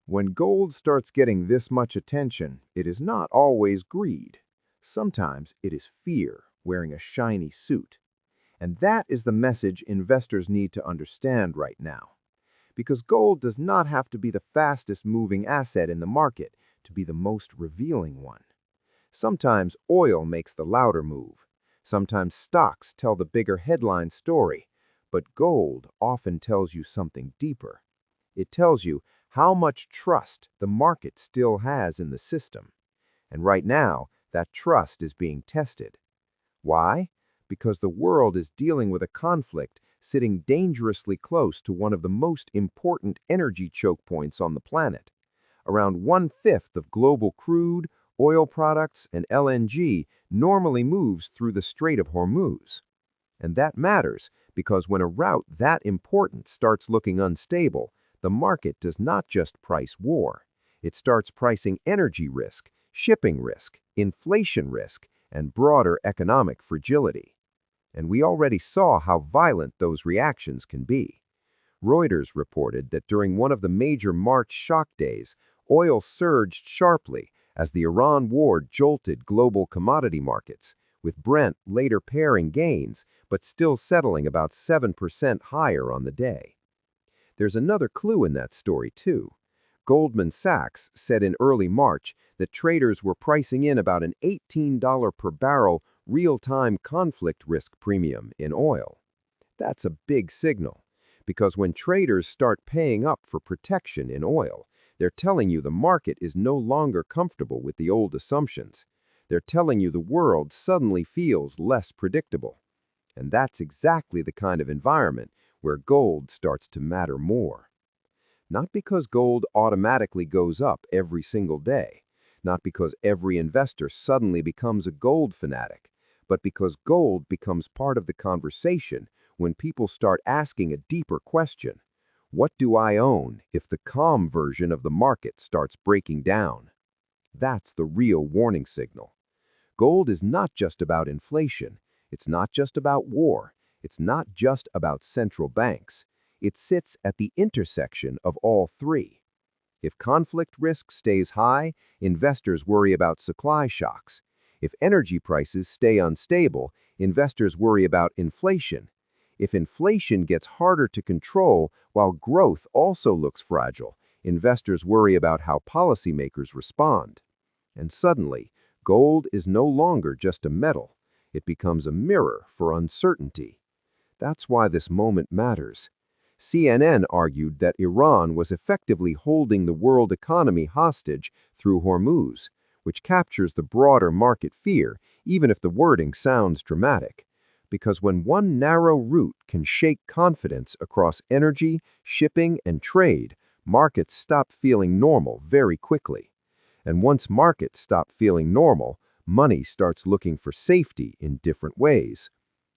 When gold starts getting this much attention, it is not always greed. Sometimes it is fear, wearing a shiny suit. And that is the message investors need to understand right now. Because gold does not have to be the fastest moving asset in the market to be the most revealing one. Sometimes oil makes the louder move. Sometimes stocks tell the bigger headline story. But gold often tells you something deeper. It tells you how much trust the market still has in the system. And right now, that trust is being tested. Why? Because the world is dealing with a conflict sitting dangerously close to one of the most important energy choke points on the planet. Around one-fifth of global crude, oil products, and LNG normally moves through the Strait of Hormuz. And that matters because when a route that important starts looking unstable, the market does not just price war. It starts pricing energy risk, shipping risk, inflation risk, and broader economic fragility. And we already saw how violent those reactions can be. Reuters reported that during one of the major March shock days, oil surged sharply as the Iran war jolted global commodity markets, with Brent later pairing gains but still settling about 7% higher on the day. There's another clue in that story, too. Goldman Sachs said in early March that traders were pricing in about an $18 per barrel real-time conflict risk premium in oil. That's a big signal, because when traders start paying up for protection in oil, they're telling you the market is no longer comfortable with the old assumptions. They're telling you the world suddenly feels less predictable. And that's exactly the kind of environment where gold starts to matter more. Not because gold automatically goes up every single day, not because every investor suddenly becomes a gold fanatic, but because gold becomes part of the conversation when people start asking a deeper question. What do I own if the calm version of the market starts breaking down? That's the real warning signal. Gold is not just about inflation. It's not just about war. It's not just about central banks. It sits at the intersection of all three. If conflict risk stays high, investors worry about supply shocks. If energy prices stay unstable, investors worry about inflation. If inflation gets harder to control while growth also looks fragile, investors worry about how policymakers respond. And suddenly, gold is no longer just a metal. It becomes a mirror for uncertainty. That's why this moment matters. CNN argued that Iran was effectively holding the world economy hostage through Hormuz, which captures the broader market fear, even if the wording sounds dramatic. Because when one narrow route can shake confidence across energy, shipping, and trade, markets stop feeling normal very quickly. And once markets stop feeling normal, money starts looking for safety in different ways.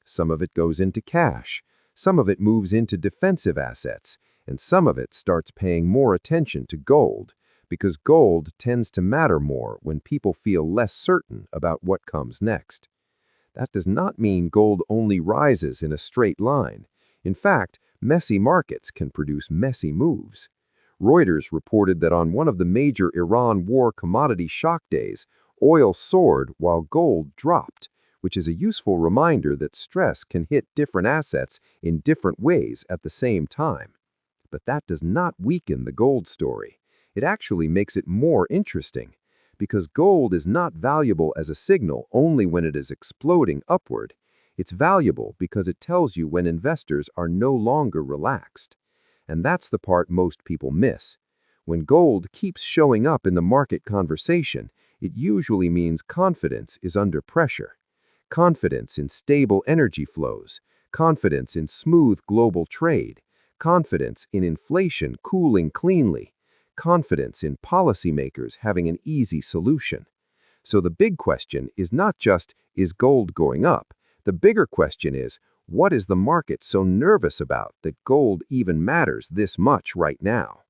Some of it goes into cash, some of it moves into defensive assets, and some of it starts paying more attention to gold, because gold tends to matter more when people feel less certain about what comes next. That does not mean gold only rises in a straight line. In fact, messy markets can produce messy moves. Reuters reported that on one of the major Iran war commodity shock days, oil soared while gold dropped, which is a useful reminder that stress can hit different assets in different ways at the same time. But that does not weaken the gold story. It actually makes it more interesting, because gold is not valuable as a signal only when it is exploding upward. It's valuable because it tells you when investors are no longer relaxed. And that's the part most people miss. When gold keeps showing up in the market conversation, it usually means confidence is under pressure. Confidence in stable energy flows, confidence in smooth global trade, confidence in inflation cooling cleanly, confidence in policymakers having an easy solution. So the big question is not just, is gold going up? The bigger question is, what is the market so nervous about that gold even matters this much right now?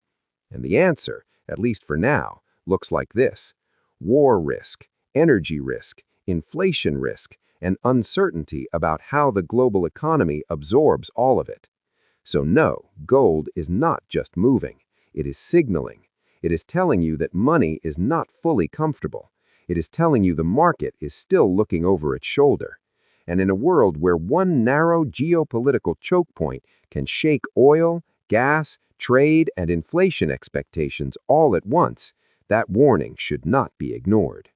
And the answer, at least for now, looks like this: war risk, energy risk, inflation risk, and uncertainty about how the global economy absorbs all of it. So no, gold is not just moving. It is signaling. It is telling you that money is not fully comfortable. It is telling you the market is still looking over its shoulder. And in a world where one narrow geopolitical choke point can shake oil, gas, trade, and inflation expectations all at once, that warning should not be ignored.